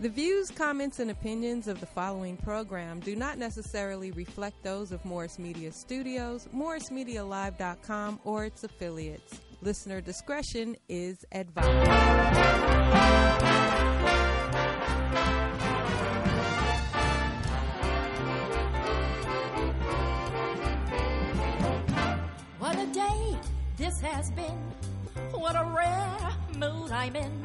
The views, comments, and opinions of the following program do not necessarily reflect those of Morris Media Studios, MorrisMediaLive.com, or its affiliates. Listener discretion is advised. What a day this has been. What a rare mood I'm in.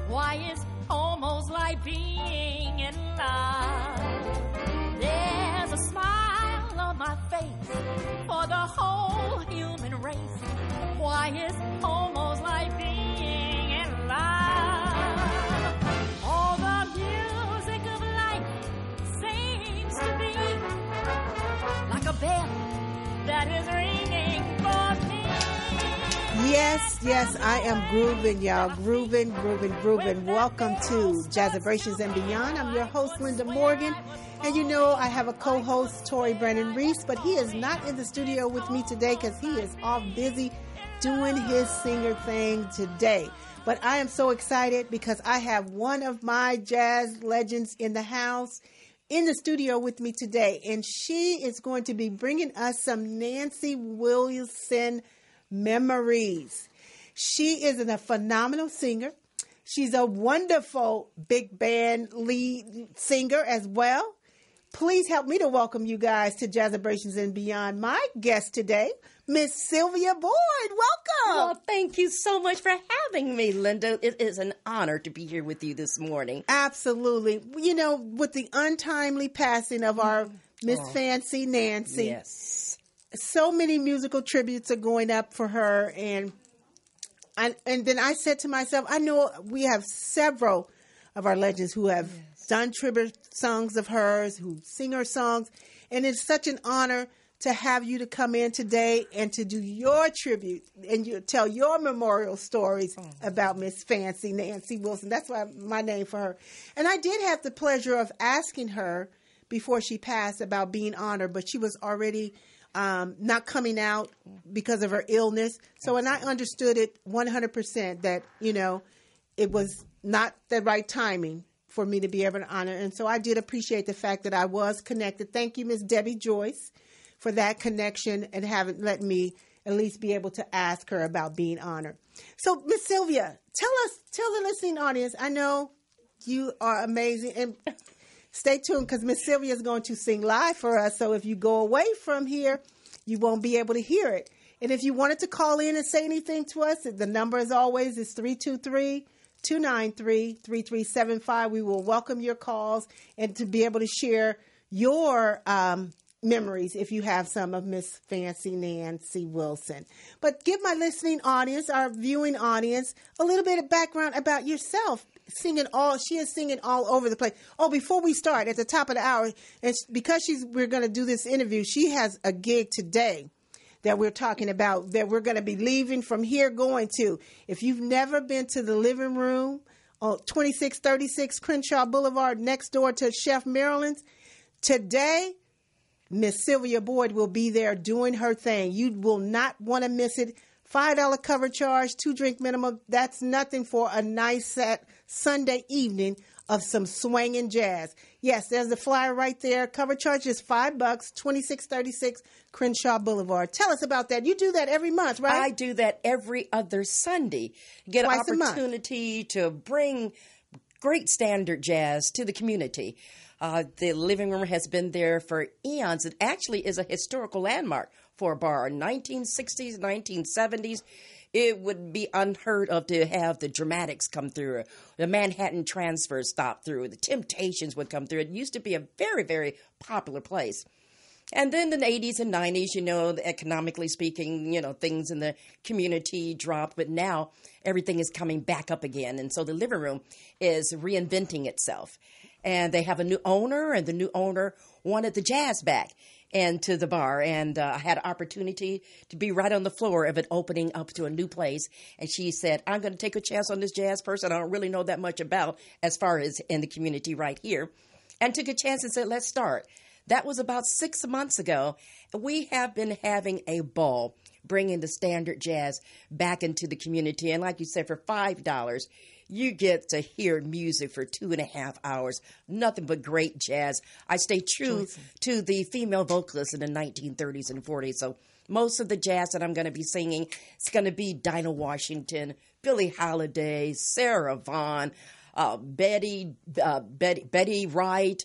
Why, it's almost like being in love. There's a smile on my face for the whole human race. Why, it's almost like being in love. All the music of life seems to be like a bell that is ringing for me. Yes, I am grooving, y'all. Grooving. Welcome to Jazzabrations and Beyond. I'm your host, Linda Morgan. And you know, I have a co-host, Tori Brennan Reese, but he is not in the studio with me today because he is off busy doing his singer thing today. But I am so excited because I have one of my jazz legends in the house, in the studio with me today. And she is going to be bringing us some Nancy Wilson memories. She is a phenomenal singer. She's a wonderful big band lead singer as well. Please help me to welcome you guys to Jazzabrations and Beyond. My guest today, Miss Sylvia Boyd. Welcome. Well, thank you so much for having me, Linda. It is an honor to be here with you this morning. Absolutely. You know, with the untimely passing of our Miss Fancy Nancy. Yes. So many musical tributes are going up for her, and then I said to myself, I know we have several of our legends who have done tribute songs of hers, who sing her songs, and it's such an honor to have you to come in today and to do your tribute and you tell your memorial stories about Miss Fancy Nancy Wilson. That's why my name for her. And I did have the pleasure of asking her before she passed about being honored, but she was already not coming out because of her illness. So, and I understood it 100% that, you know, it was not the right timing for me to be able to honor. And so I did appreciate the fact that I was connected. Thank you, Miss Debbie Joyce, for that connection and having let me at least be able to ask her about being honored. So, Miss Sylvia, tell the listening audience, I know you are amazing, and stay tuned because Miss Sylvia is going to sing live for us. So if you go away from here, you won't be able to hear it. And if you wanted to call in and say anything to us, the number as always is 323-293-3375. We will welcome your calls and to be able to share your memories if you have some of Miss Fancy Nancy Wilson. But give my listening audience, our viewing audience, a little bit of background about yourself. She is singing all over the place. Oh, before we start, at the top of the hour, and because we're going to do this interview, she has a gig today that we're talking about that we're going to be leaving from here going to. If you've never been to the living room on 2636 Crenshaw Boulevard next door to Chef Maryland's, today Miss Sylvia Boyd will be there doing her thing. You will not want to miss it. $5 cover charge, 2-drink minimum. That's nothing for a nice Sunday evening of some swinging jazz. Yes, there's the flyer right there. Cover charge is $5, 2636 Crenshaw Boulevard. Tell us about that. You do that every month, right? I do that every other Sunday. Get Twice an opportunity to bring great standard jazz to the community. The living room has been there for eons. It actually is a historical landmark for a bar. 1960s, 1970s, it would be unheard of to have the Dramatics come through, the Manhattan Transfer stop through, the Temptations would come through. It used to be a very, very popular place. And then in the 80s and 90s, you know, economically speaking, you know, things in the community dropped. But now everything is coming back up again. And so the living room is reinventing itself. And they have a new owner, and the new owner wanted the jazz back into the bar. And I had an opportunity to be right on the floor of it opening up to a new place. And she said, I'm going to take a chance on this jazz person I don't really know that much about as far as in the community right here. And took a chance and said, let's start. That was about 6 months ago. We have been having a ball bringing the standard jazz back into the community. And like you said, for $5, you get to hear music for 2.5 hours. Nothing but great jazz. I stay true to the female vocalists in the 1930s and 40s. So most of the jazz that I'm going to be singing is going to be Dinah Washington, Billie Holiday, Sarah Vaughan, Betty Wright,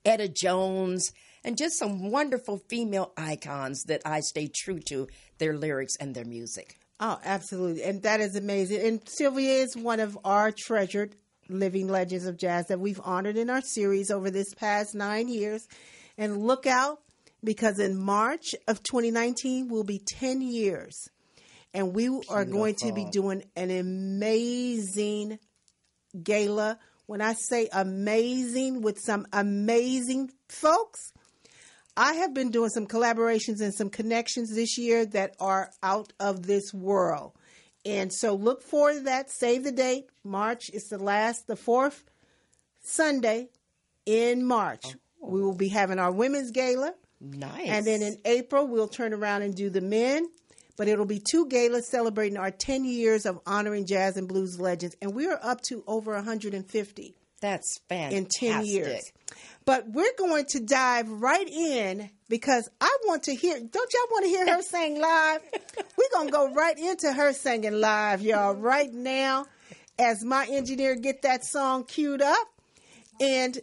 Etta Jones, and just some wonderful female icons that I stay true to their lyrics and their music. Oh, absolutely. And that is amazing. And Sylvia is one of our treasured living legends of jazz that we've honored in our series over this past 9 years. And look out, because in March of 2019 will be 10 years. And we are going to be doing an amazing gala. When I say amazing, with some amazing folks, I have been doing some collaborations and some connections this year that are out of this world. And so look forward to that. Save the date. March is the fourth Sunday in March. Oh. We will be having our women's gala. Nice. And then in April, we'll turn around and do the men. But it'll be 2 galas celebrating our 10 years of honoring jazz and blues legends. And we are up to over 150. That's fantastic. In 10 years. But we're going to dive right in because I want to hear, don't y'all want to hear her sing live? We're going to go right into her singing live, y'all, right now as my engineer get that song queued up. And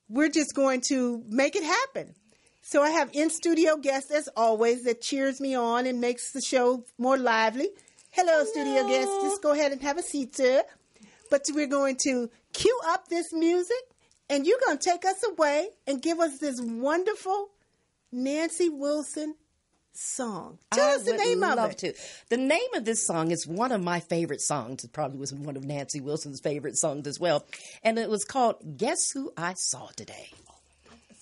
we're just going to make it happen. So I have in-studio guests, as always, that cheers me on and makes the show more lively. Hello, studio guests. Just go ahead and have a seat, sir. But we're going to cue up this music, and you're going to take us away and give us this wonderful Nancy Wilson song. Tell us the name of it. I would love to. The name of this song is one of my favorite songs. It probably was one of Nancy Wilson's favorite songs as well. And it was called Guess Who I Saw Today.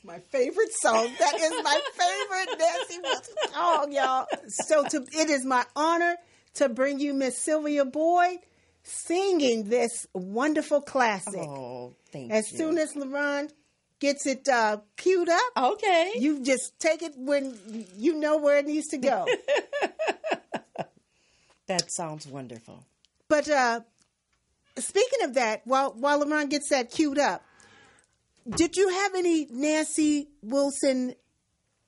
My favorite song. That is my favorite Nancy Wilson song, y'all. So it is my honor to bring you Miss Sylvia Boyd singing this wonderful classic. Oh, thank you. As soon as LaRon gets it queued up, okay, you just take it when you know where it needs to go. That sounds wonderful. But speaking of that, while LaRon gets that queued up, did you have any Nancy Wilson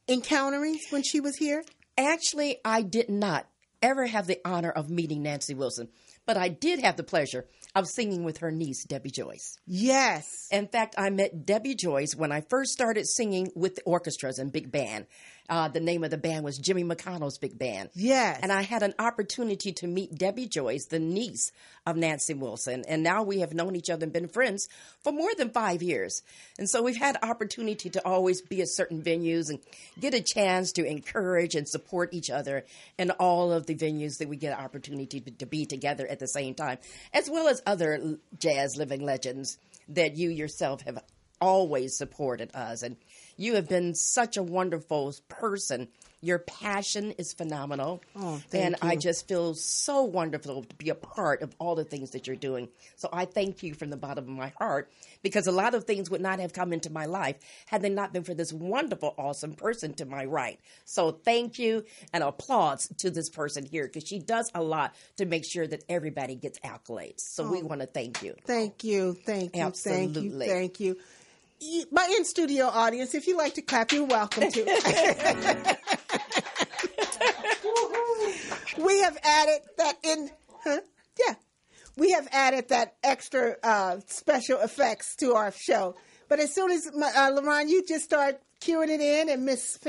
encounterings when she was here? Actually, I did not ever have the honor of meeting Nancy Wilson, but I did have the pleasure of singing with her niece, Debbie Joyce. Yes. In fact, I met Debbie Joyce when I first started singing with the orchestras and big band. The name of the band was Jimmy McConnell's Big Band. Yes. And I had an opportunity to meet Debbie Joyce, the niece of Nancy Wilson. And now we have known each other and been friends for more than 5 years. And so we've had opportunity to always be at certain venues and get a chance to encourage and support each other in all of the venues that we get an opportunity to be together at the same time, as well as other jazz living legends that you yourself have always supported us. And you have been such a wonderful person. Your passion is phenomenal. Oh, thank you. I just feel so wonderful to be a part of all the things that you're doing. So I thank you from the bottom of my heart, because a lot of things would not have come into my life had they not been for this wonderful, awesome person to my right. So thank you, and applause to this person here, because she does a lot to make sure that everybody gets accolades. So we want to thank you. Thank you. Thank you. Absolutely. Thank you. My in-studio audience, if you like to clap, you're welcome to. We have added that we have added that extra special effects to our show. But as soon as LaRon, you just start cueing it in, and Miss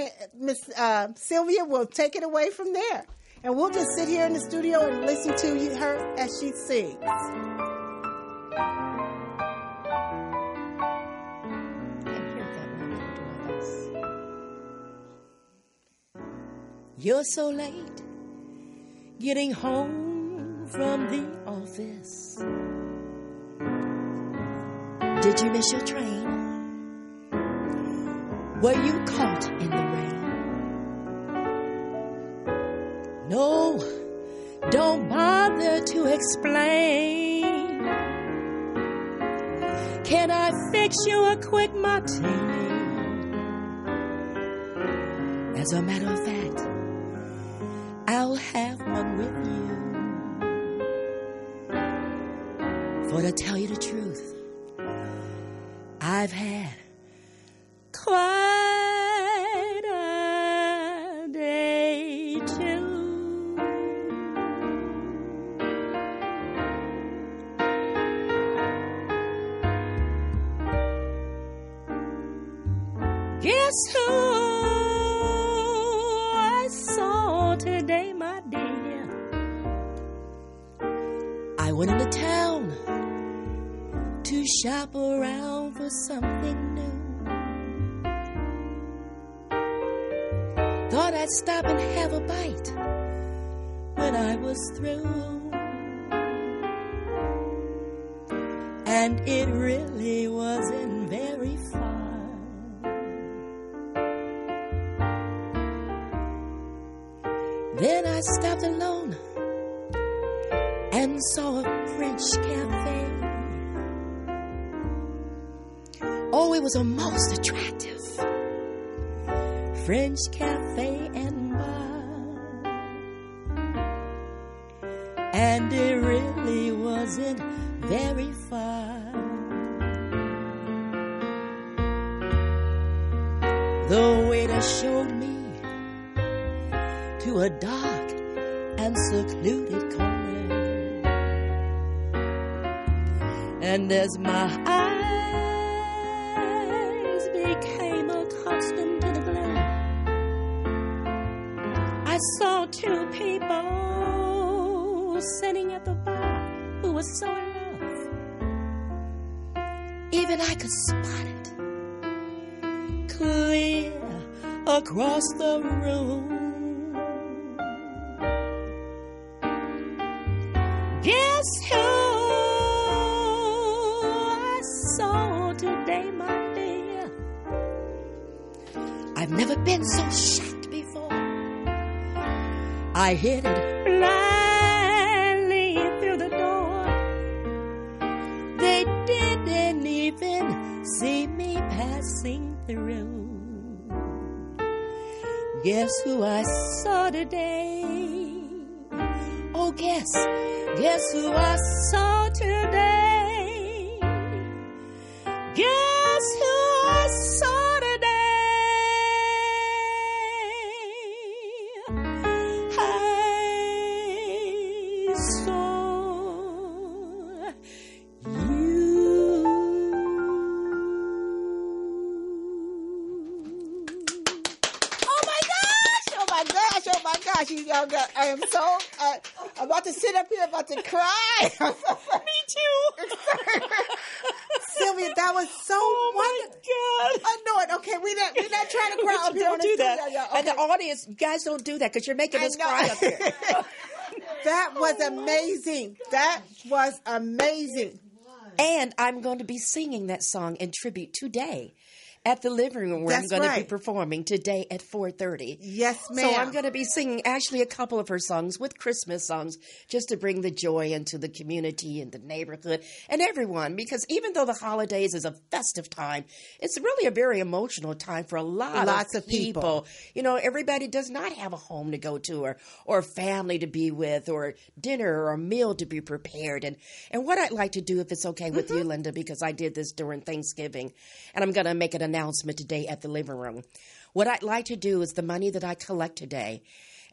Sylvia will take it away from there, and we'll just sit here in the studio and listen to her as she sings. You're so late getting home from the office. Did you miss your train? Were you caught in the rain? No, don't bother to explain. Can I fix you a quick martini? As a matter of fact, I'll have one with you. For to tell you the truth, I've had quite a day too. Guess who I saw today, my dear? I went into town to shop around for something new. Thought I'd stop and have a bite when I was through. And it really wasn't very far. Then I stopped alone and saw a French cafe. Oh, it was a most attractive French cafe and bar. And it really wasn't very far. The waiter showed me to a dark and secluded corner. And as my eyes became accustomed to the glow, I saw two people sitting at the bar who were so in love. Even I could spot it clear across the room. Guess who I saw today, my dear? I've never been so shocked before. I hit it blindly through the door. They didn't even see me passing through. Guess who I saw today? Oh, guess who I saw today? Guess who I saw today? I saw you. Oh my gosh, you know, I am so, I'm about to sit up here, about to cry. Me too. Sylvia, that was so wonderful. Oh my God. I know it. Okay, we're not trying to cry up here. Don't do that. Yeah, okay. And the audience, you guys don't do that because you're making us cry up here. That was amazing. That was amazing. And I'm going to be singing that song in tribute today at the living room where That's I'm going to right. be performing today at 4:30. Yes, ma'am. So I'm going to be singing actually a couple of her songs with Christmas songs just to bring the joy into the community and the neighborhood and everyone, because even though the holidays is a festive time, it's really a very emotional time for lots of people. You know, everybody does not have a home to go to or a family to be with or dinner or a meal to be prepared. And what I'd like to do, if it's okay with you, Linda, because I did this during Thanksgiving, and I'm going to make an announcement today at the living room. What I'd like to do is the money that I collect today,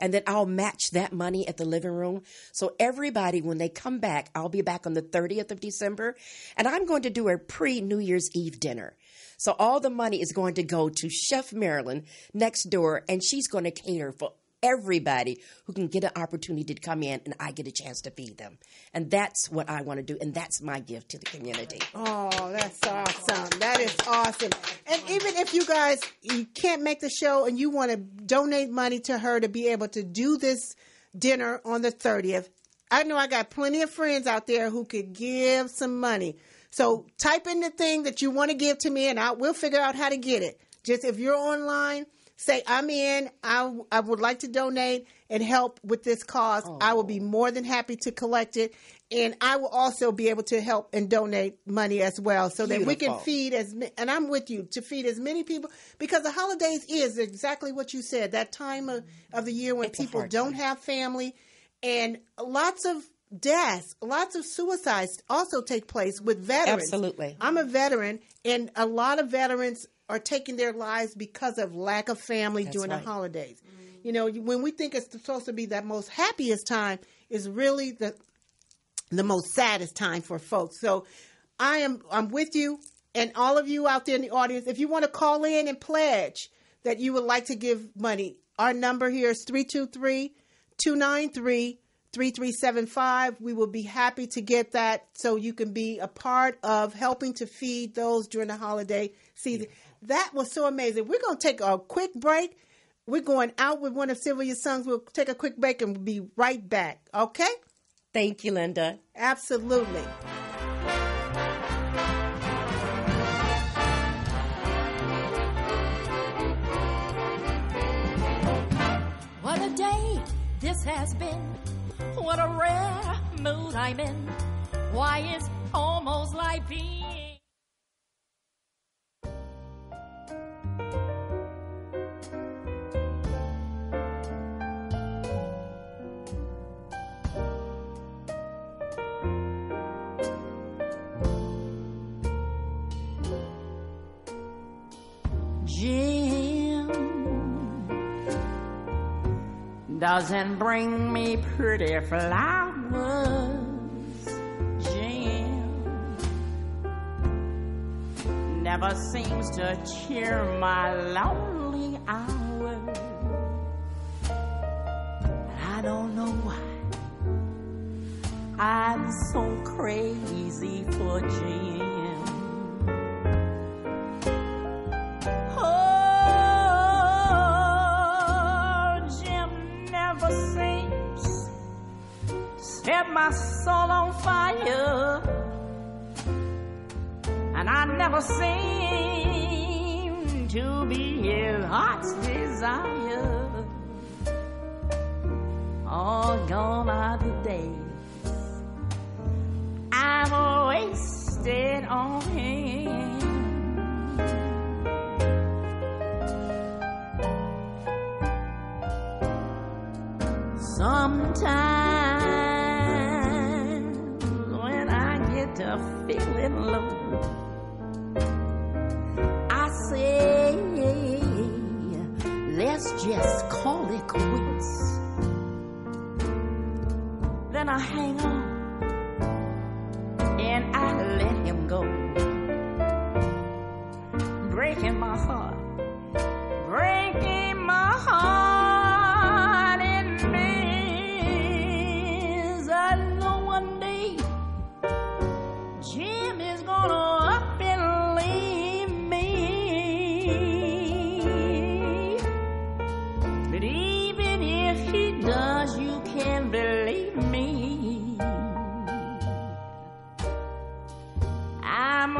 and then I'll match that money at the living room. So everybody, when they come back, I'll be back on the 30th of December, and I'm going to do a pre-New Year's Eve dinner. So all the money is going to go to Chef Marilyn next door, and she's going to cater for everybody who can get an opportunity to come in, and I get a chance to feed them. And that's what I want to do, and that's my gift to the community. Oh, that's awesome. That is awesome. And even if you guys, you can't make the show and you want to donate money to her to be able to do this dinner on the 30th, I know I got plenty of friends out there who could give some money. So type in the thing that you want to give to me, and we'll figure out how to get it. Just if you're online, say, I'm in, I would like to donate and help with this cause, I will be more than happy to collect it. And I will also be able to help and donate money as well so that we can feed and I'm with you, to feed as many people, because the holidays is exactly what you said, that time of the year when people don't have family, and lots of deaths, lots of suicides also take place with veterans. Absolutely. I'm a veteran, and a lot of veterans are taking their lives because of lack of family during the holidays. You know, when we think it's supposed to be that most happiest time, is really the most saddest time for folks. So I'm with you, and all of you out there in the audience, if you want to call in and pledge that you would like to give money, our number here is 323-293-3375. We will be happy to get that so you can be a part of helping to feed those during the holiday season. That was so amazing. We're going to take a quick break. We're going out with one of Sylvia's songs. We'll take a quick break and we'll be right back. Okay? Thank you, Linda. Absolutely. What a day this has been. What a rare mood I'm in. Why, it's almost like being... Jim doesn't bring me pretty flowers. Jim never seems to cheer my lonely hours. I don't know why I'm so crazy for Jim. Set my soul on fire, and I never seem to be his heart's desire. All gone are the days I've wasted on him. Sometimes when I get to feeling low, I say, let's just call it quits. Then I hang on and I let him go, breaking my heart, breaking my heart.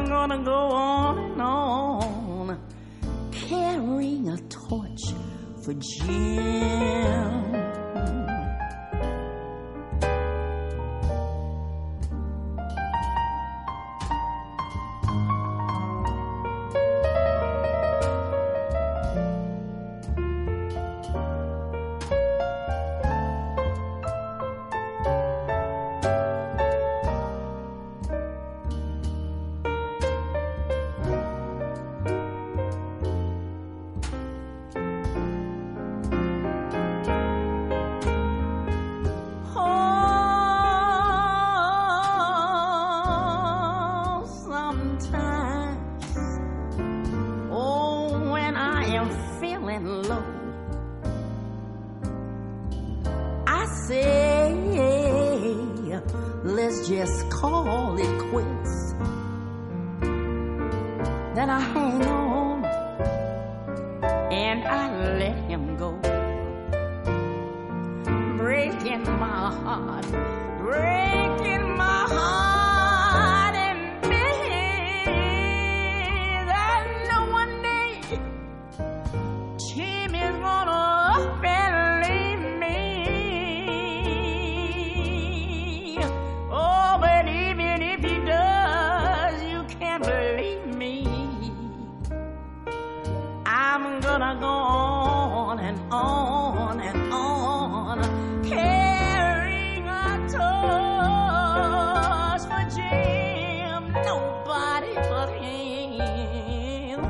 Gonna go on and on, carrying a torch for Jim. Let's just call it quits. Then I hang on and I let him go, breaking my heart, breaking my heart in bed. I know one day Jim gonna go on and on and on, carrying a torch for Jim, nobody but him.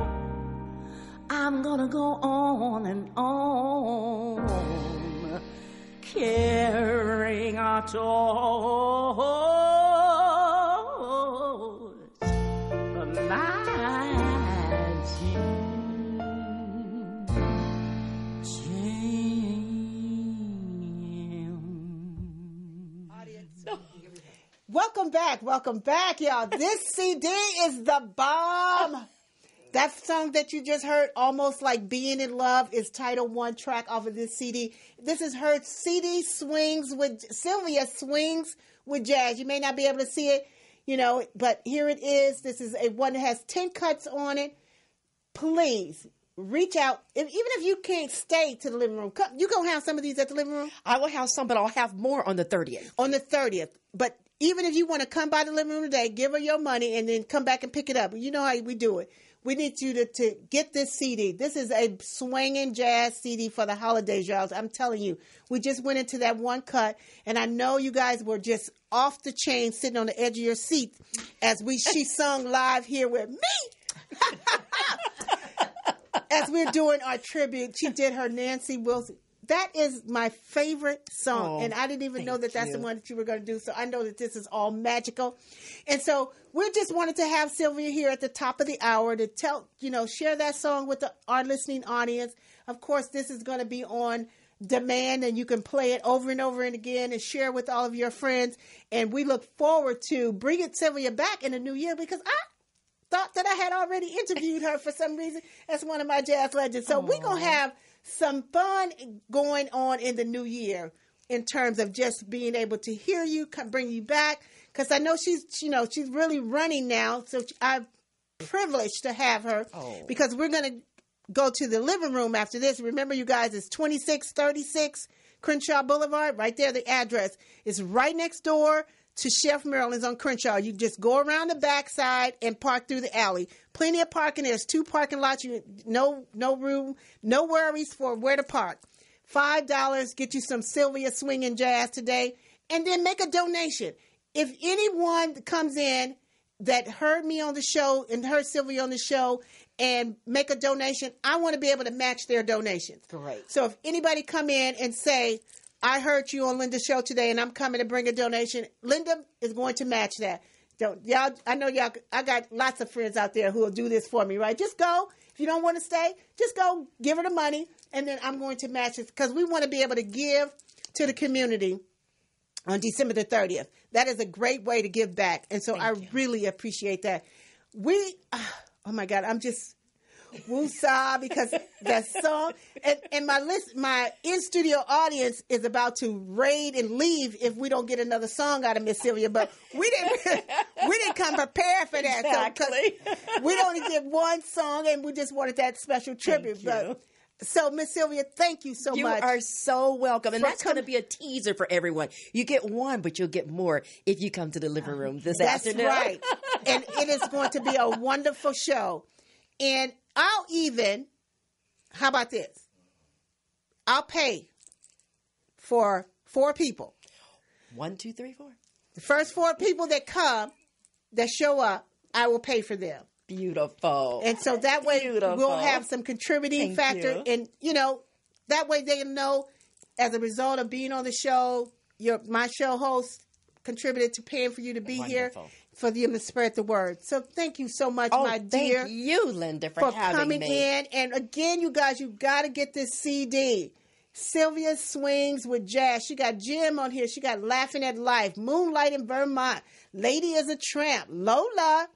I'm gonna go on and on, carrying a torch for my Welcome back, y'all. This CD is the bomb. That song that you just heard, Almost Like Being in Love, is title one track off of this CD. This is her CD Swings with Sylvia Swings with Jazz. You may not be able to see it, but here it is. This is a one that has 10 cuts on it. Please reach out. Even if you can't stay to the living room, you going to have some of these at the living room? I will have some, but I'll have more on the 30th. On the 30th. But even if you want to come by the living room today, give her your money and then come back and pick it up. You know how we do it. We need you to get this CD. This is a swinging jazz CD for the holidays, y'all. I'm telling you, we just went into that one cut, and I know you guys were just off the chain, sitting on the edge of your seat as she sung live here with me. As we're doing our tribute, she did her Nancy Wilson. That is my favorite song, and I didn't even know that that's the one that you were going to do, so I know that this is all magical. And so we just wanted to have Sylvia here at the top of the hour to share that song with our listening audience. Of course, this is going to be on demand, and you can play it over and over and again and share with all of your friends. And we look forward to bringing Sylvia back in the new year, because I thought that I had already interviewed her for some reason as one of my jazz legends. So we're going to have some fun going on in the new year in terms of just being able to hear you, bring you back. Because I know she's really running now. So I'm privileged to have her because we're going to go to the living room after this. Remember, you guys, it's 2636 Crenshaw Boulevard. Right there, the address is right next door to Chef Maryland's on Crenshaw. You just go around the backside and park through the alley. Plenty of parking. There's 2 parking lots. No room, no worries for where to park. $5, get you some Sylvia swinging jazz today, and then make a donation. If anyone comes in that heard me on the show and heard Sylvia on the show and make a donation, I want to be able to match their donations. Great. So if anybody come in and say, I heard you on Linda's show today, and I'm coming to bring a donation, Linda is going to match that. I know y'all. I got lots of friends out there who will do this for me, right? Just go. If you don't want to stay, just go. Give her the money, and then I'm going to match it because we want to be able to give to the community on December the 30th. That is a great way to give back, and so I really appreciate that. Oh my God, I'm just woosah because that song and my in-studio audience is about to raid and leave if we don't get another song out of Miss Sylvia, but we didn't come prepared for that. Exactly. So, we only did one song and we just wanted that special tribute. So Miss Sylvia, thank you so much. You are so welcome. And that's going to be a teaser for everyone. You get one, but you'll get more if you come to the living room this afternoon. That's right. And it is going to be a wonderful show. And how about this? I'll pay for 4 people. 1, 2, 3, 4. The first 4 people that show up, I will pay for them. Beautiful. And so that way we'll have some contributing factor. And, that way they know as a result of being on the show, my show host contributed to paying for you to be here. For them to spread the word. So thank you so much, my dear. Thank you, Linda, for having coming me. in. And again, you guys, you got to get this CD. Sylvia Swings with Jazz. She got Jim on here. She got Laughing at Life, Moonlight in Vermont, Lady is a Tramp, Lola,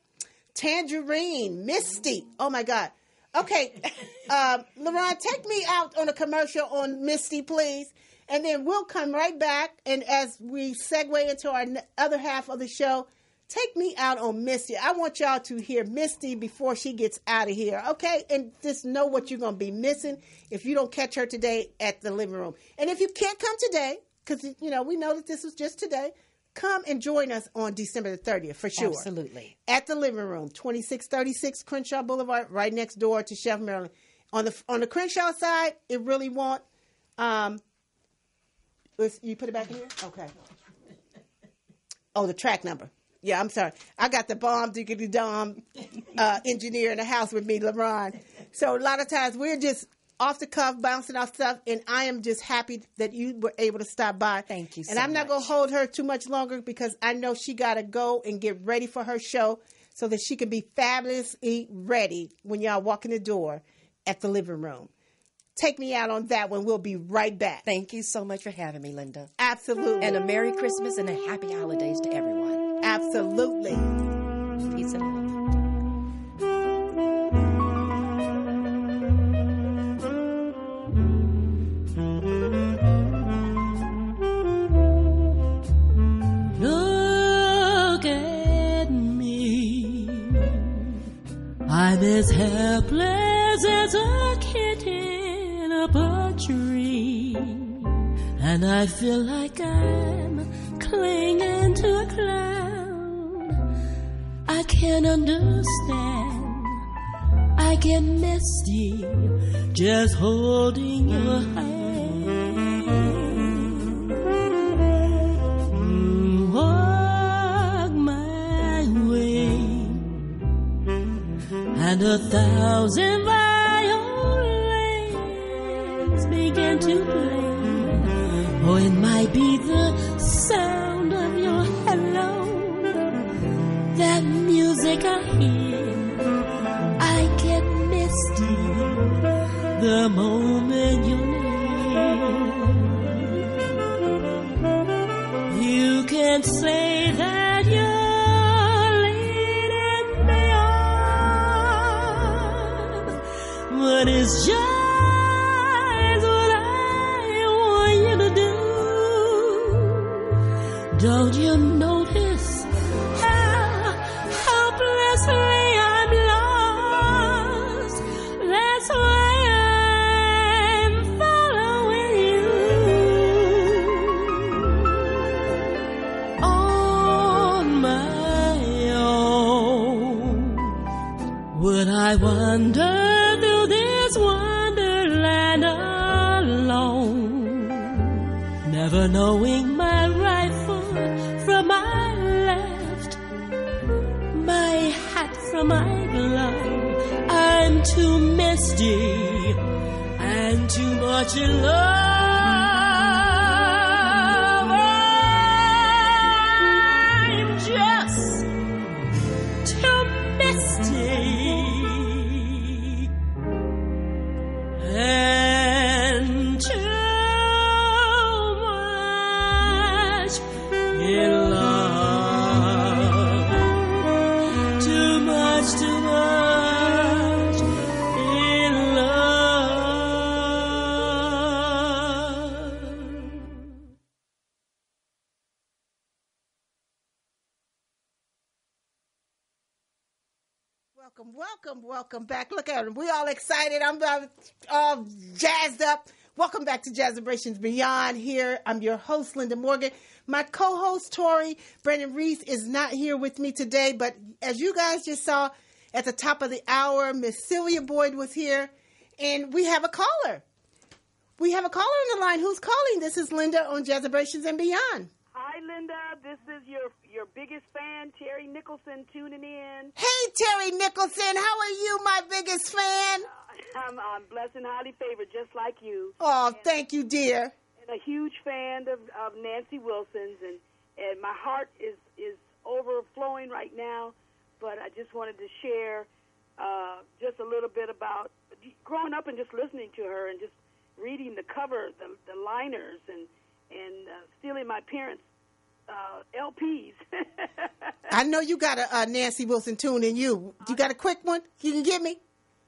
Tangerine, Misty. Oh, my God. Okay. LaRon, take me out on a commercial on Misty, please. And then we'll come right back. And as we segue into our other half of the show, take me out on Misty. I want y'all to hear Misty before she gets out of here, okay? And just know what you're going to be missing if you don't catch her today at the living room. And if you can't come today, because, we know that this was just today, come and join us on December the 30th for sure. Absolutely. At the living room, 2636 Crenshaw Boulevard, right next door to Chef Maryland. On the Crenshaw side, it really won't. You put it back in here? Okay. Oh, the track number. Yeah, I'm sorry. I got the bomb diggity dom engineer in the house with me, LeBron. So a lot of times we're just off the cuff, bouncing off stuff, and I am just happy that you were able to stop by. Thank you so much. And I'm not going to hold her too much longer because I know she got to go and get ready for her show so that she can be fabulously ready when y'all walk in the door at the living room. Take me out on that one. We'll be right back. Thank you so much for having me, Linda. Absolutely. And a Merry Christmas and a Happy Holidays to everyone. Absolutely. Peace and love. Look at me. I'm as helpless as a kitten up a tree, and I feel like I'm clinging to a cloud. I can't understand. I get misty just holding your hand. Walk my way, and 1,000 violins begin to play. Oh, it might be the sound of your hello, that music I hear. I get misty the moment you're near. You can say that you're leading me on, but it's just don't you notice how helplessly I'm lost? That's why I'm following you on my own. Would I wander through this wonderland alone, never knowing my right from my left, my hat from my glove? I'm too misty and too much in love. I'm just too misty and too in love, too much in love. Welcome back. Look at him. We all excited. I'm all jazzed up. Welcome back to Jazzabrations Beyond here. I'm your host, Linda Morgan. My co-host, Tori Brennan Reese, is not here with me today, but as you guys just saw at the top of the hour, Miss Sylvia Boyd was here, and we have a caller. We have a caller on the line. Who's calling? This is Linda on Jazzabrations and Beyond. Hi, Linda. This is your biggest fan, Terry Nicholson, tuning in. Hey, Terry Nicholson. How are you, my biggest fan? I'm blessed and highly favored, just like you. Oh, thank you, dear. And a huge fan of Nancy Wilson's, and my heart is overflowing right now, but I just wanted to share just a little bit about growing up and just listening to her and just reading the cover, the liners, and stealing my parents' LPs. I know you got a Nancy Wilson tune in you. You got a quick one you can give me?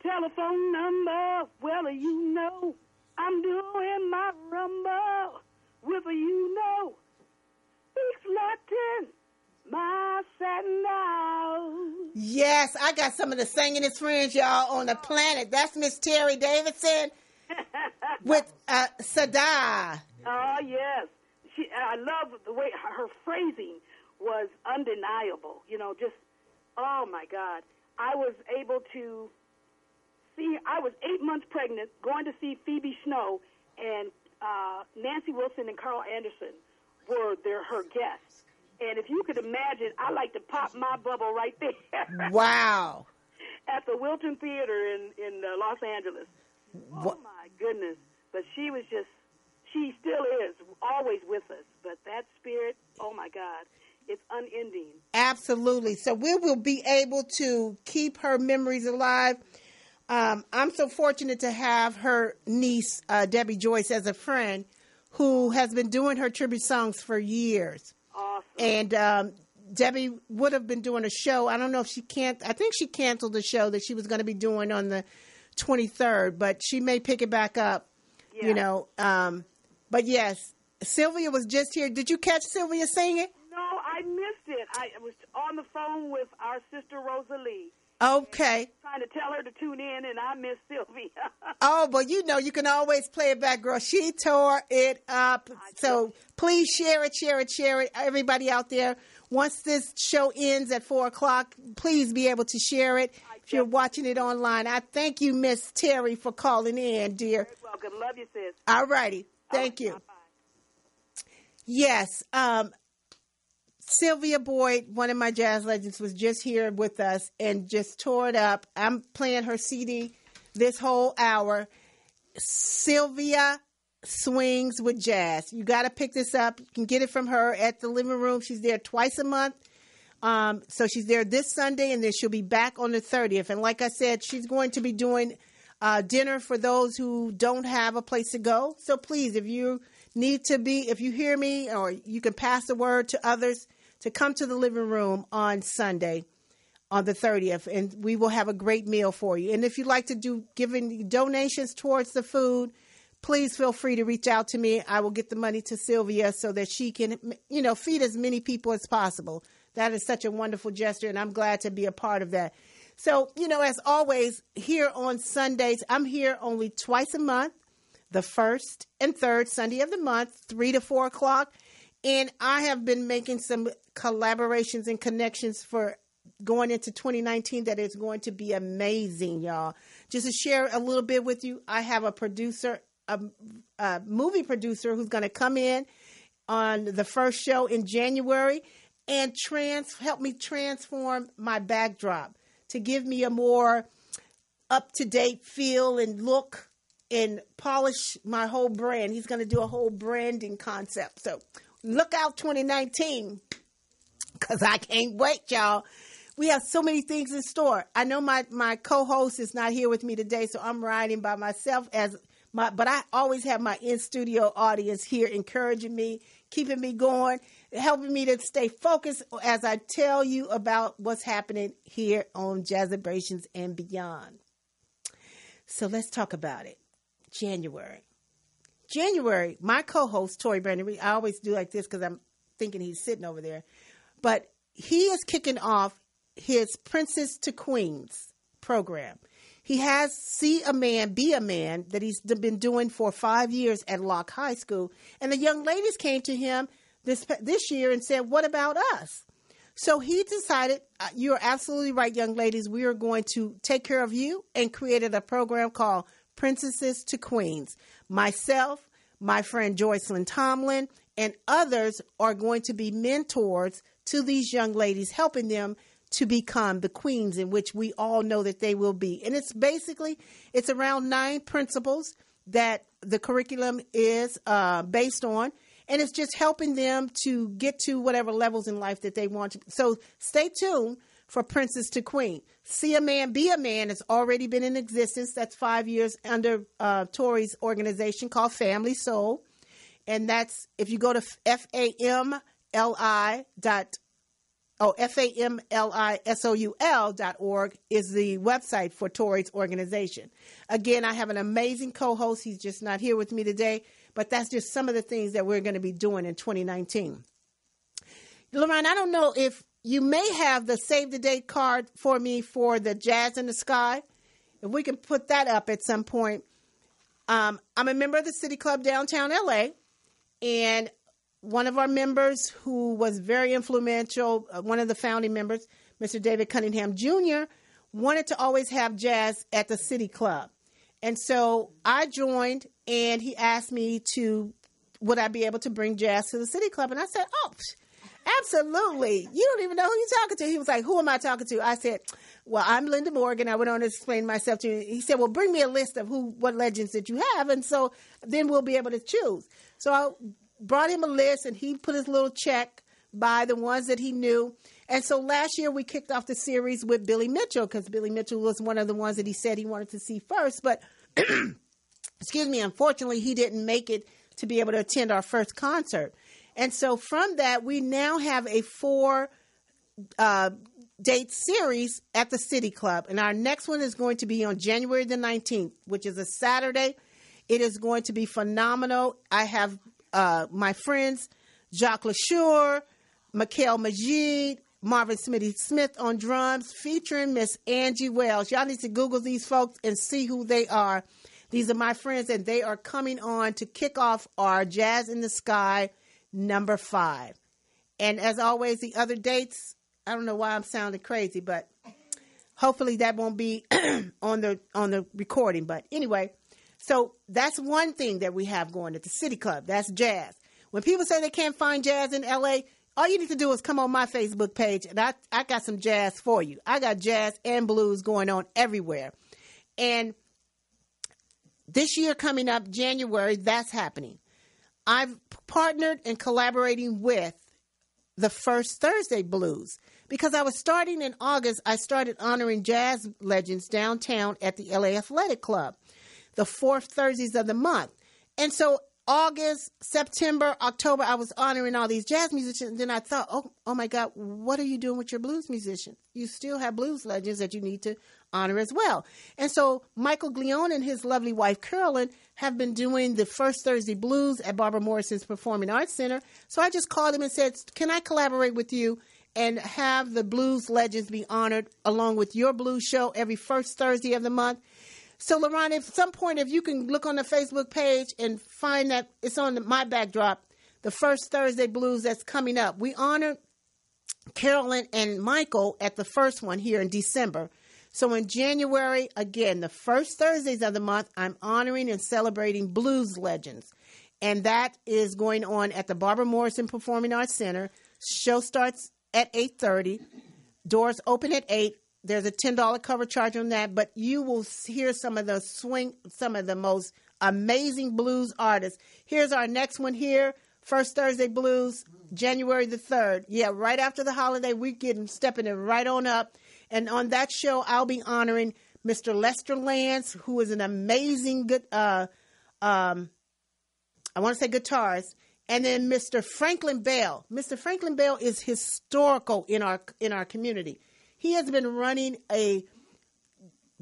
Telephone number, well, you know, I'm doing my rumble with you know. Speaks Latin, my satin down. Yes, I got some of the singingest friends, y'all, on the planet. That's Miss Terry Davidson with Sada. Oh, yes. I love the way her phrasing was undeniable. You know, just, oh, my God. I was able to see, I was 8 months pregnant, going to see Phoebe Snow, and Nancy Wilson and Carl Anderson were her guests. And if you could imagine, I like to pop my bubble right there. Wow. At the Wilton Theater in Los Angeles. Oh, my goodness. But she still is always with us. But that spirit, oh, my God, it's unending. Absolutely. So we will be able to keep her memories alive. I'm so fortunate to have her niece, Debbie Joyce, as a friend who has been doing her tribute songs for years. Awesome. And Debbie would have been doing a show. I don't know if she can't. I think she canceled the show that she was going to be doing on the 23rd, but she may pick it back up, you know. But yes, Sylvia was just here. Did you catch Sylvia singing? No, I missed it. I was on the phone with our sister Rosalie. Okay. Trying to tell her to tune in, and I missed Sylvia. Oh, but you know, you can always play it back, girl. She tore it up. So please share it. Everybody out there, once this show ends at 4:00, please be able to share it. If you're watching it online, I thank you, Miss Terry, for calling in, dear. You're welcome. Love you, sis. All righty. Thank you. Bye-bye. Yes. Sylvia Boyd, one of my jazz legends, was just here with us and just tore it up. I'm playing her CD this whole hour. Sylvia Swings with Jazz. You got to pick this up. You can get it from her at the living room. She's there twice a month. So she's there this Sunday, and then she'll be back on the 30th. And like I said, she's going to be doing dinner for those who don't have a place to go. So please, if you hear me, or you can pass the word to others to come to the living room on Sunday, on the 30th, and we will have a great meal for you. And if you'd like to giving donations towards the food, please feel free to reach out to me. I will get the money to Sylvia so that she can, feed as many people as possible. That is such a wonderful gesture, and I'm glad to be a part of that. So, as always, here on Sundays, I'm here only twice a month, the first and third Sunday of the month, 3 to 4 o'clock. And I have been making some collaborations and connections for going into 2019 that is going to be amazing, y'all. Just to share a little bit with you, I have a producer, a movie producer who's going to come in on the first show in January and help me transform my backdrop to give me a more up-to-date feel and look and polish my whole brand. He's going to do a whole branding concept. So look out 2019, because I can't wait, y'all. We have so many things in store. I know my co-host is not here with me today, so I'm riding by myself but I always have my in-studio audience here encouraging me, keeping me going, helping me to stay focused as I tell you about what's happening here on Jazzabrations and beyond. So let's talk about it. January, my co-host, Tori Brandon, I always do like this because I'm thinking he's sitting over there, but he is kicking off his Princess to Queens program. He has See a Man, Be a Man that he's been doing for 5 years at Locke High School. And the young ladies came to him this year and said, what about us? So he decided, you're absolutely right, young ladies, we are going to take care of you, and created a program called Princesses to Queens. Myself, my friend Joycelyn Tomlin, and others are going to be mentors to these young ladies, helping them to become the queens in which we all know that they will be. And it's around 9 principles that the curriculum is based on. And it's just helping them to get to whatever levels in life that they want to. So stay tuned for Princess to Queen. See a Man, Be a Man has already been in existence. That's 5 years under Tori's organization called Family Soul. And that's, if you go to FAMLISOUL.org is the website for Tori's organization. Again, I have an amazing co-host. He's just not here with me today, but that's just some of the things that we're going to be doing in 2019. Lorraine, I don't know if you may have the save the date card for me for the Jazz in the Sky. If we can put that up at some point. I'm a member of the City Club downtown LA, and one of our members who was very influential, one of the founding members, Mr. David Cunningham Jr., wanted to always have jazz at the City Club. And so I joined, and he asked me would I be able to bring jazz to the City Club? And I said, oh, absolutely. You don't even know who you're talking to. He was like, who am I talking to? I said, well, I'm Linda Morgan. I went on to explain myself to you. He said, well, bring me a list of what legends that you have. And so then we'll be able to choose. So I brought him a list, and he put his little check by the ones that he knew. And so last year we kicked off the series with Billy Mitchell, because Billy Mitchell was one of the ones that he said he wanted to see first. But, excuse me, unfortunately, he didn't make it to be able to attend our first concert. And so from that, we now have a 4-date series at the City Club. And our next one is going to be on January the 19th, which is a Saturday. It is going to be phenomenal. I have my friends, Jacques Lashur, Mikhail Majid, Marvin Smitty Smith on drums, featuring Miss Angie Wells. Y'all need to Google these folks and see who they are. These are my friends, and they are coming on to kick off our Jazz in the Sky number 5. And as always, the other dates, I don't know why I'm sounding crazy, but hopefully that won't be on the recording. But anyway, so that's one thing that we have going at the City Club. That's jazz. When people say they can't find jazz in L.A., all you need to do is come on my Facebook page, and I got some jazz for you. I got jazz and blues going on everywhere. And this year coming up, January, that's happening. I've partnered and collaborating with the First Thursday Blues, because I was starting in August. I started honoring jazz legends downtown at the LA Athletic Club, the 4th Thursdays of the month. And so August, September, October, I was honoring all these jazz musicians. And then I thought, oh my God, what are you doing with your blues musicians? You still have blues legends that you need to honor as well. And so Michael Glione and his lovely wife, Carolyn, have been doing the First Thursday Blues at Barbara Morrison's Performing Arts Center. So I just called him and said, can I collaborate with you and have the blues legends be honored along with your blues show every first Thursday of the month? So, LaRon, at some point, if you can look on the Facebook page and find that it's on my backdrop, the First Thursday Blues that's coming up. We honored Carolyn and Michael at the first one here in December. So in January, again, the first Thursdays of the month, I'm honoring and celebrating blues legends. And that is going on at the Barbara Morrison Performing Arts Center. Show starts at 8:30. Doors open at 8. There's a $10 cover charge on that, but you will hear some of the most amazing blues artists. Here's our next one here, First Thursday Blues, January the 3rd. Yeah, right after the holiday, we're stepping it right on up. And on that show, I'll be honoring Mr. Lester Lance, who is an amazing I want to say guitarist, and then Mr. Franklin Bell. Mr. Franklin Bell is historical in our community. He has been running a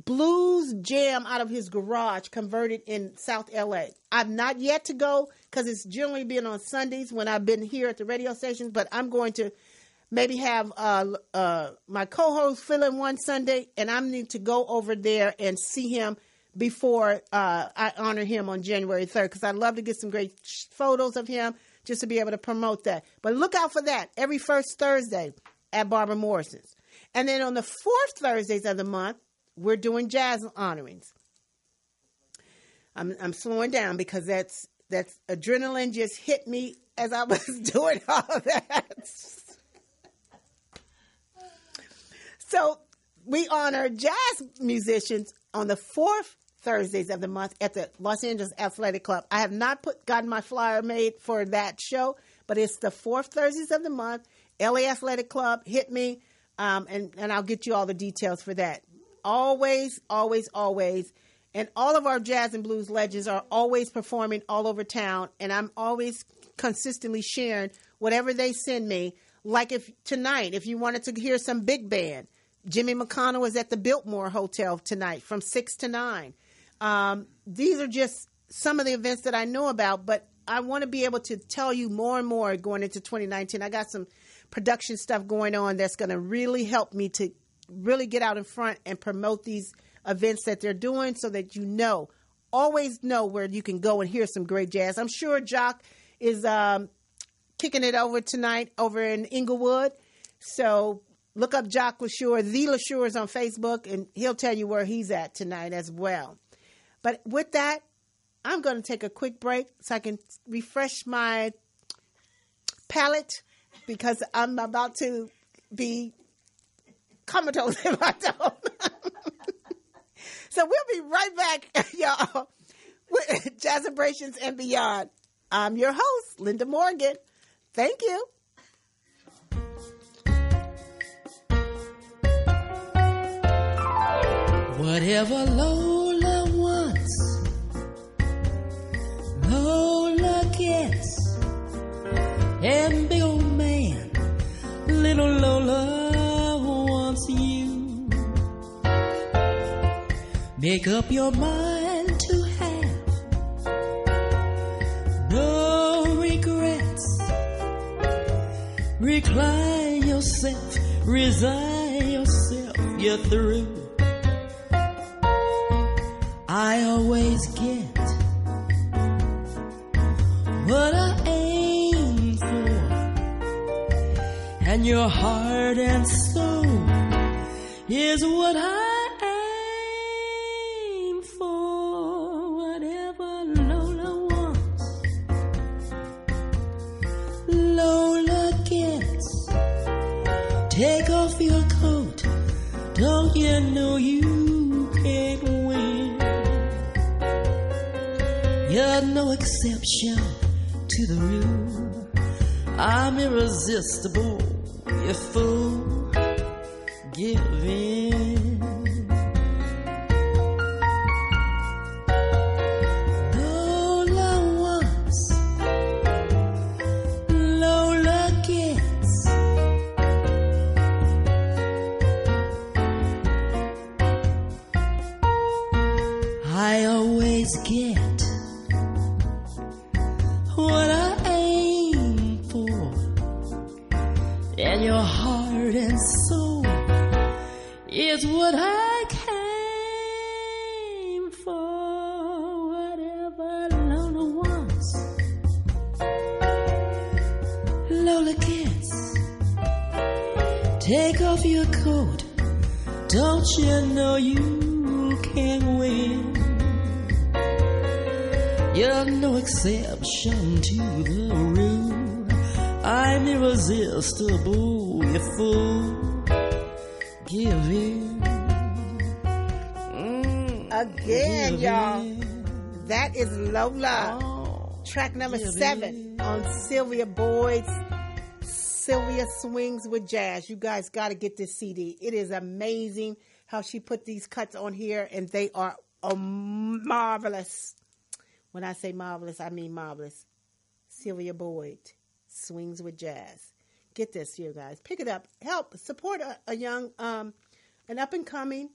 blues jam out of his garage converted in South LA. I've not yet to go because it's generally been on Sundays when I've been here at the radio stations, but I'm going to maybe have my co-host fill in one Sunday, and I need to go over there and see him before I honor him on January 3rd, because I'd love to get some great photos of him just to be able to promote that. But look out for that every first Thursday at Barbara Morrison's. And then on the 4th Thursdays of the month, we're doing jazz honorings. I'm slowing down because that's adrenaline just hit me as I was doing all of that. So we honor jazz musicians on the 4th Thursdays of the month at the Los Angeles Athletic Club. I have not gotten my flyer made for that show, but it's the 4th Thursdays of the month. LA Athletic Club, hit me, and I'll get you all the details for that. Always, always, always. And all of our jazz and blues legends are always performing all over town, and I'm always consistently sharing whatever they send me. Like if tonight, if you wanted to hear some big band, Jimmy McConnell is at the Biltmore Hotel tonight from 6 to 9. These are just some of the events that I know about, but I want to be able to tell you more and more going into 2019. I got some production stuff going on that's going to really help me to really get out in front and promote these events that they're doing so that always know where you can go and hear some great jazz. I'm sure Jock is kicking it over tonight over in Inglewood. So look up Jock LaSure. The LaSure is on Facebook, and he'll tell you where he's at tonight as well. But with that, I'm going to take a quick break so I can refresh my palate, because I'm about to be comatose if I don't. So we'll be right back, y'all, with Jazzabrations and Beyond. I'm your host, Linda Morgan. Thank you. Whatever Lola wants, Lola gets. And big old man, little Lola wants you. Make up your mind to have no regrets. Recline yourself, resign yourself, you're through. I always get what I aim for, and your heart and soul is what I aim for. Whatever Lola wants, Lola gets. Take off your coat, don't you know you can't win? You're no exception to the rule. I'm irresistible, you fool. Give in. Lola wants, Lola gets. I always get what I aim for, and your heart and soul is what I came for. Whatever Lola wants, Lola gets. Take off your coat, don't you know you can win? You're no exception to the rule. I'm irresistible, you fool. Give in. Again, Give y'all. in. That is Lola. Oh, Track number give 7 in. on Sylvia Boyd's Sylvia Swings with Jazz. You guys got to get this CD. It is amazing how she put these cuts on here, and they are marvelous. When I say marvelous, I mean marvelous. Sylvia Boyd, Swings with Jazz. Get this, you guys. Pick it up. Help support a young, an up-and-coming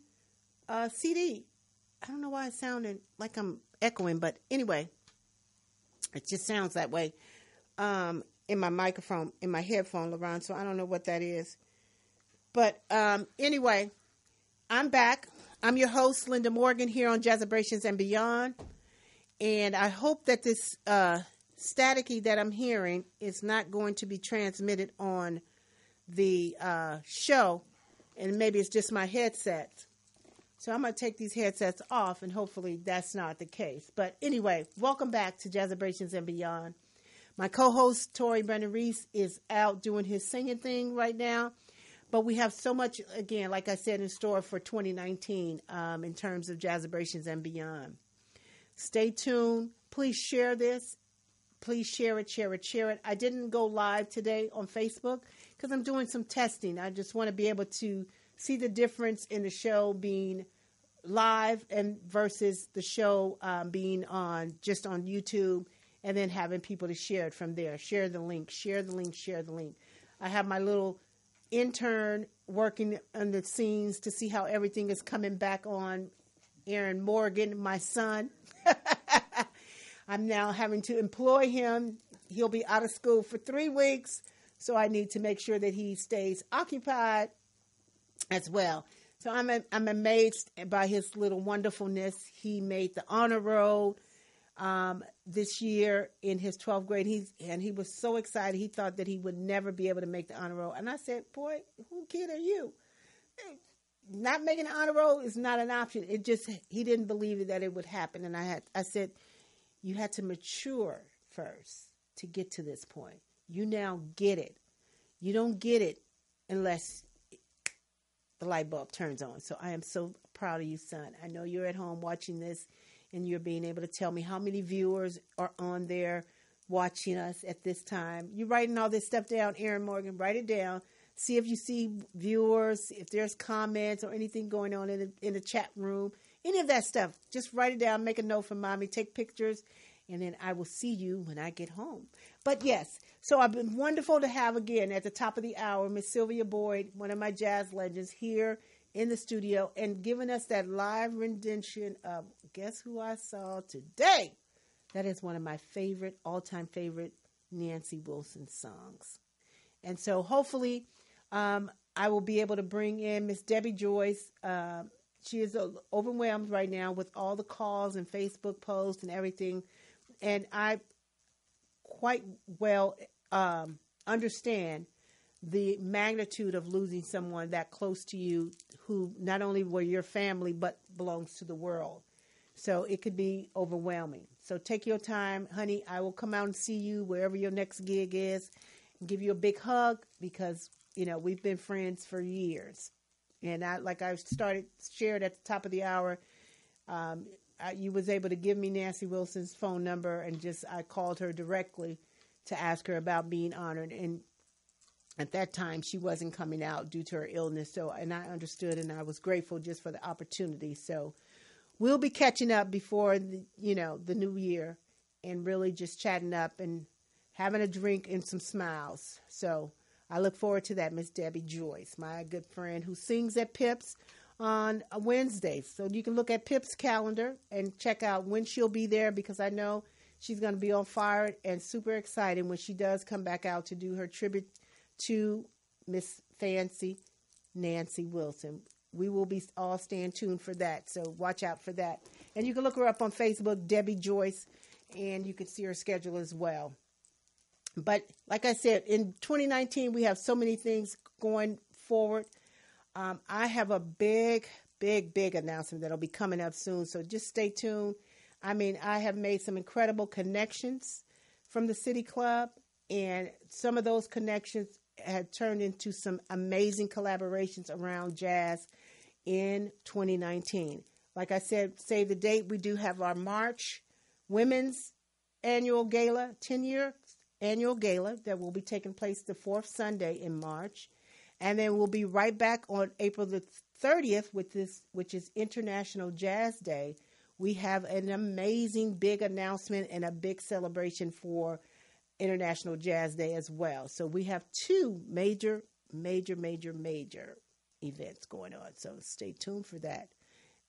CD. I don't know why it's sounding like I'm echoing, but anyway, it just sounds that way in my microphone, in my headphone, LaRon, so I don't know what that is. But anyway, I'm back. I'm your host, Linda Morgan, here on Jazzabrations and Beyond. And I hope that this staticky that I'm hearing is not going to be transmitted on the show, and maybe it's just my headset. So I'm going to take these headsets off, and hopefully that's not the case. But anyway, welcome back to Jazzabrations and Beyond. My co-host, Tori Brennan Reese, is out doing his singing thing right now. But we have so much, again, like I said, in store for 2019 in terms of Jazzabrations and Beyond. Stay tuned. Please share this. Please share it, share it, share it. I didn't go live today on Facebook because I'm doing some testing. I just want to be able to see the difference in the show being live and versus the show being on just on YouTube, and then having people to share it from there. Share the link, share the link, share the link. I have my little intern working on the scenes to see how everything is coming back on. Aaron Morgan, my son. I'm now having to employ him. He'll be out of school for 3 weeks, so I need to make sure that he stays occupied as well. So I'm amazed by his little wonderfulness. He made the honor roll. this year in his 12th grade. He was so excited. He thought that he would never be able to make the honor roll. And I said, boy, who kid are you? Not making the honor roll is not an option. He didn't believe that it would happen. And I said, you had to mature first to get to this point. You now get it. You don't get it unless the light bulb turns on. So I am so proud of you, son. I know you're at home watching this and you're being able to tell me how many viewers are on there watching us at this time. You're writing all this stuff down, Aaron Morgan. Write it down. See if you see viewers, if there's comments or anything going on in the chat room. Any of that stuff. Just write it down. Make a note for Mommy. Take pictures. And then I will see you when I get home. But yes, so I've been wonderful to have again at the top of the hour, Miss Sylvia Boyd, one of my jazz legends, here in the studio and giving us that live rendition of Guess Who I Saw Today. That is one of my favorite, all-time favorite Nancy Wilson songs. And so hopefully I will be able to bring in Miss Debbie Joyce. She is overwhelmed right now with all the calls and Facebook posts and everything. And I quite well understand the magnitude of losing someone that close to you who not only were your family but belongs to the world. So it could be overwhelming. So take your time, honey. I will come out and see you wherever your next gig is and give you a big hug because, we've been friends for years. And I shared at the top of the hour, you was able to give me Nancy Wilson's phone number and I called her directly to ask her about being honored. And at that time, she wasn't coming out due to her illness. So, and I understood and I was grateful just for the opportunity. So we'll be catching up before the new year and really just chatting up and having a drink and some smiles. So I look forward to that, Miss Debbie Joyce, my good friend who sings at Pips on Wednesdays. So you can look at Pip's calendar and check out when she'll be there because I know she's going to be on fire and super excited when she does come back out to do her tribute to Miss Fancy Nancy Wilson. We will be all staying tuned for that. So watch out for that. And you can look her up on Facebook, Debbie Joyce, and you can see her schedule as well. But like I said, in 2019, we have so many things going forward. I have a big announcement that'll be coming up soon. So just stay tuned. I have made some incredible connections from the City Club, and some of those connections had turned into some amazing collaborations around jazz in 2019. Like I said, save the date. We do have our March Women's Annual Gala, 10-year annual gala that will be taking place the fourth Sunday in March. And then we'll be right back on April the 30th which is International Jazz Day. We have an amazing big announcement and a big celebration for International Jazz Day as well. So we have two major events going on. So stay tuned for that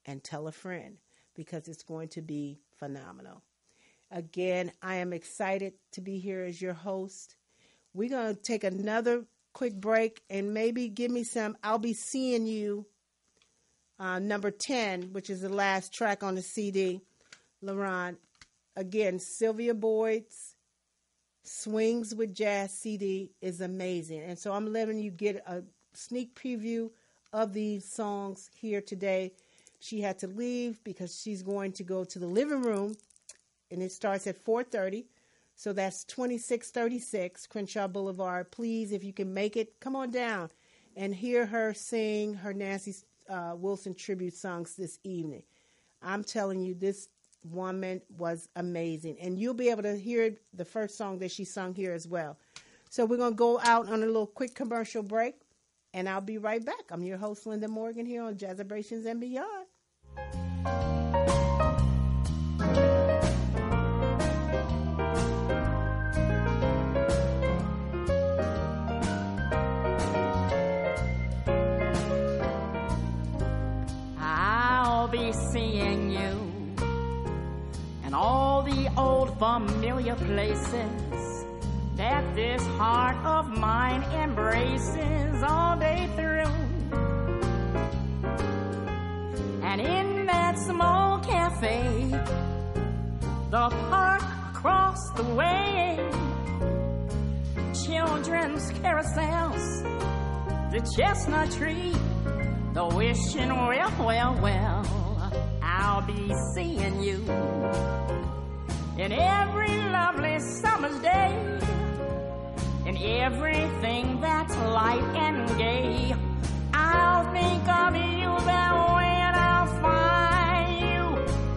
and tell a friend because it's going to be phenomenal. Again, I am excited to be here as your host. We're going to take another quick break and maybe give me some I'll Be Seeing You, number 10, which is the last track on the CD. LaRon, again, Sylvia Boyd's Swings with Jazz CD is amazing. And so I'm letting you get a sneak preview of these songs here today. She had to leave because she's going to go to the living room, and it starts at 4:30. So that's 2636 Crenshaw Boulevard. Please, if you can make it, come on down and hear her sing her Nancy Wilson tribute songs this evening. I'm telling you, this woman was amazing. And you'll be able to hear the first song that she sung here as well. So we're going to go out on a little quick commercial break, and I'll be right back. I'm your host, Linda Morgan, here on Jazzabrations and Beyond. I'll be seeing you in all the old familiar places that this heart of mine embraces all day through. And in that small cafe, the the park across the way, children's carousels, the chestnut tree, the wishing well, well, well, I'll be seeing you in every lovely summer's day, in everything that's light and gay. I'll think of you that when I'll find you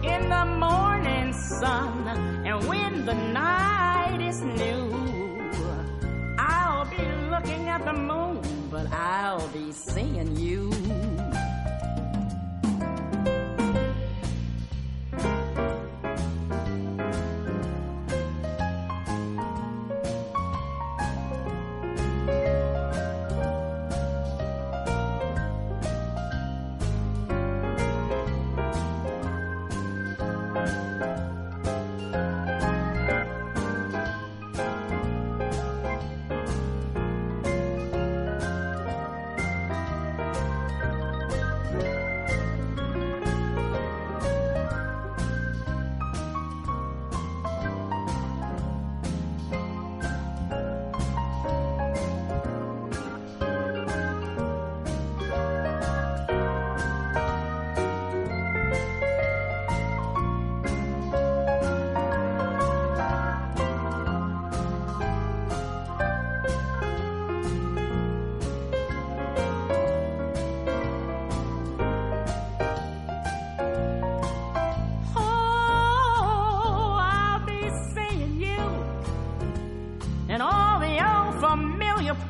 in the morning sun, and when the night is new, I'll be looking at the moon, but I'll be seeing you.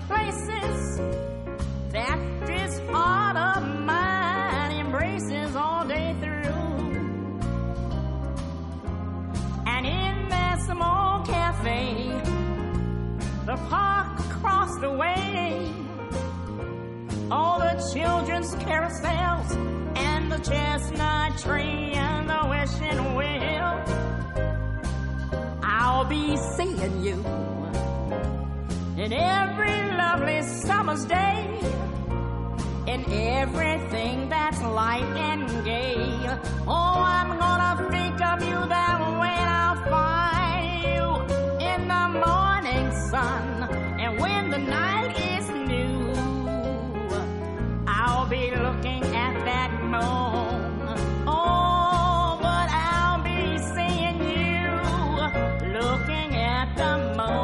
Places that this heart of mine embraces all day through, and in that small cafe, the park across the way, all the children's carousels and the chestnut tree and the wishing well, I'll be seeing you in every lovely summer's day, in everything that's light and gay. Oh, I'm gonna think of you that when I'll find you in the morning sun, and when the night is new, I'll be looking at that moon. Oh, but I'll be seeing you looking at the moon.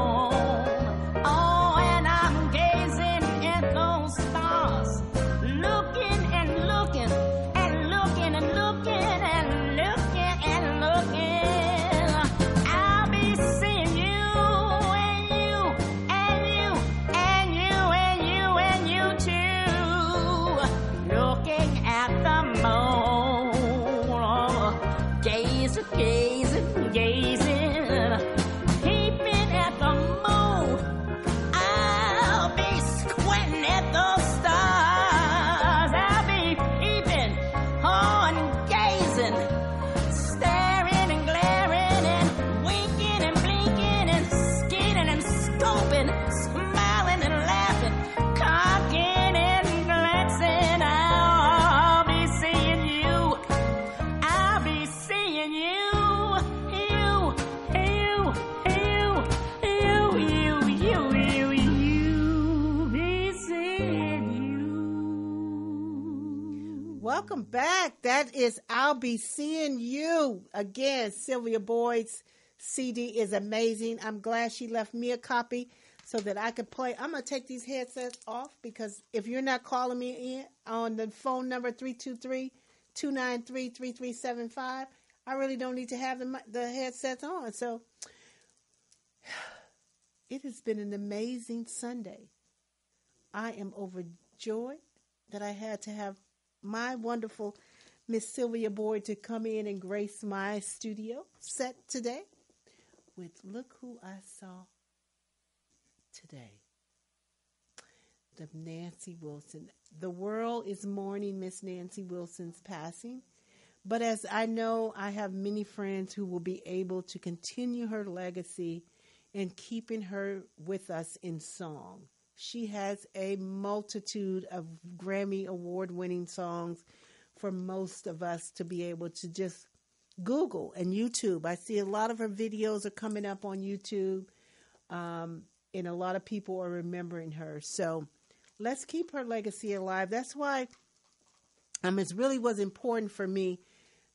Welcome back. That is I'll Be Seeing You. Again, Sylvia Boyd's CD is amazing. I'm glad she left me a copy so that I could play. I'm going to take these headsets off because if you're not calling me in on the phone number 323-293-3375, I really don't need to have the headsets on. So it has been an amazing Sunday. I am overjoyed that I had to have my wonderful Miss Sylvia Boyd to come in and grace my studio set today with Look Who I Saw Today. The Nancy Wilson. The world is mourning Miss Nancy Wilson's passing, but as I know, I have many friends who will be able to continue her legacy and keeping her with us in song. She has a multitude of Grammy award-winning songs for most of us to be able to just Google and YouTube. I see a lot of her videos are coming up on YouTube, and a lot of people are remembering her. So let's keep her legacy alive. That's why it really was important for me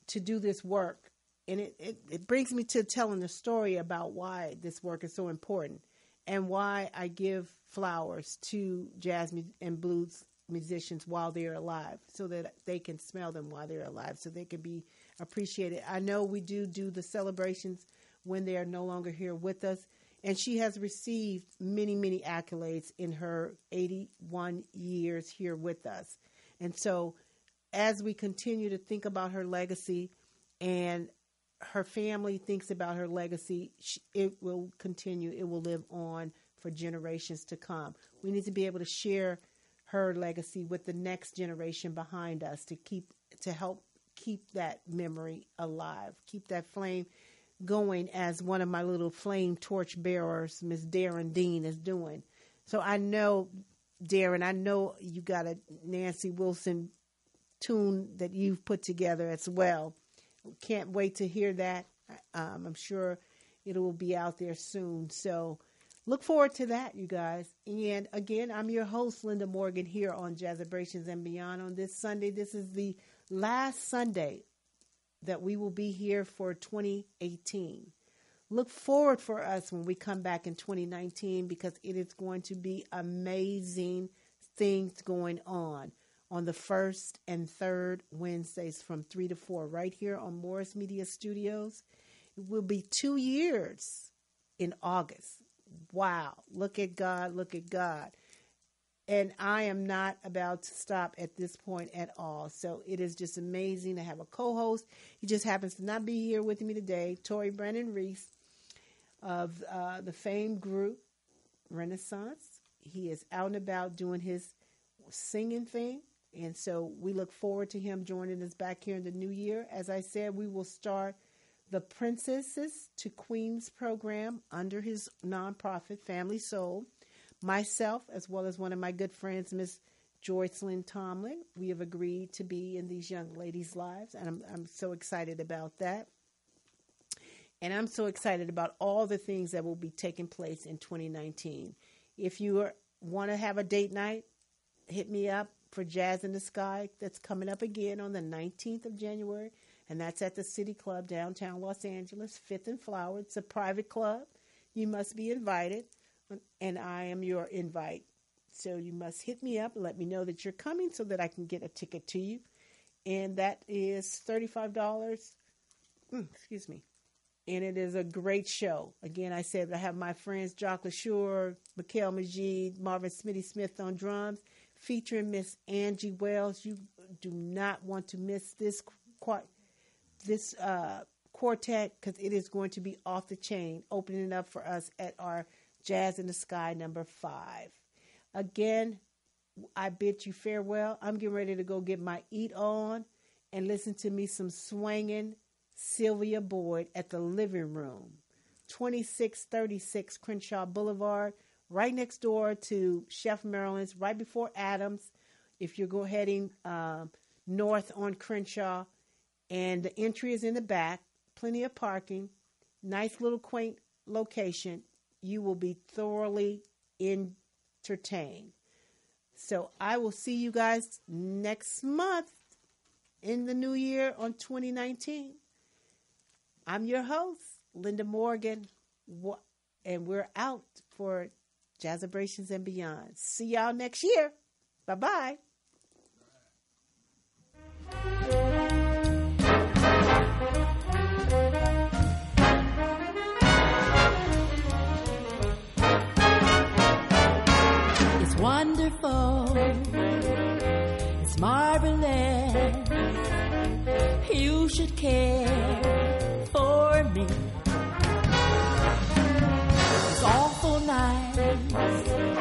to do this work. And it brings me to telling the story about why this work is so important and why I give flowers to jazz and blues musicians while they're alive, so that they can smell them while they're alive, so they can be appreciated. I know we do the celebrations when they are no longer here with us, and she has received many, many accolades in her 81 years here with us. And so as we continue to think about her legacy and her family thinks about her legacy, it will continue. It will live on for generations to come. We need to be able to share her legacy with the next generation behind us to help keep that memory alive, keep that flame going, as one of my little flame torch bearers, Miss Darren Dean, is doing. So I know, Darren, I know you got a Nancy Wilson tune that you've put together as well. Can't wait to hear that. I'm sure it will be out there soon. So look forward to that, you guys. And again, I'm your host, Linda Morgan, here on Jazzabrations and Beyond on this Sunday. This is the last Sunday that we will be here for 2018. Look forward for us when we come back in 2019, because it is going to be amazing things going on the first and third Wednesdays from 3 to 4 right here on Morris Media Studios. It will be 2 years in August. Wow. Look at God. Look at God. And I am not about to stop at this point at all. So it is just amazing to have a co-host. He just happens to not be here with me today, Tori Brennan Reese of the famed group Renaissance. He is out and about doing his singing thing. And so we look forward to him joining us back here in the new year. As I said, we will start the Princesses to Queens program under his nonprofit, Family Soul. Myself, as well as one of my good friends, Miss Joycelyn Tomlin, we have agreed to be in these young ladies' lives, and I'm so excited about that. And I'm so excited about all the things that will be taking place in 2019. If you want to have a date night, hit me up for Jazz in the Sky. That's coming up again on the 19th of January, and that's at the City Club, downtown Los Angeles, 5th and Flower. It's a private club. You must be invited, and I am your invite. So you must hit me up and let me know that you're coming so that I can get a ticket to you. And that is $35. Excuse me. And it is a great show. Again, I said I have my friends Jock LaSure, Mikhail Majid, Marvin Smitty Smith on drums, featuring Miss Angie Wells. You do not want to miss this quartet, because it is going to be off the chain, opening up for us at our Jazz in the Sky number 5. Again, I bid you farewell. I'm getting ready to go get my eat on and listen to me some swanging Sylvia Boyd at the Living Room, 2636 Crenshaw Boulevard, right next door to Chef Maryland's, right before Adams, if you're heading north on Crenshaw. And the entry is in the back, plenty of parking, nice little quaint location. You will be thoroughly entertained. So I will see you guys next month in the new year on 2019. I'm your host, Linda Morgan, and we're out for Jazzabrations and Beyond. See y'all next year. Bye-bye. It's wonderful. It's marvelous. You should care for me. It's awful nice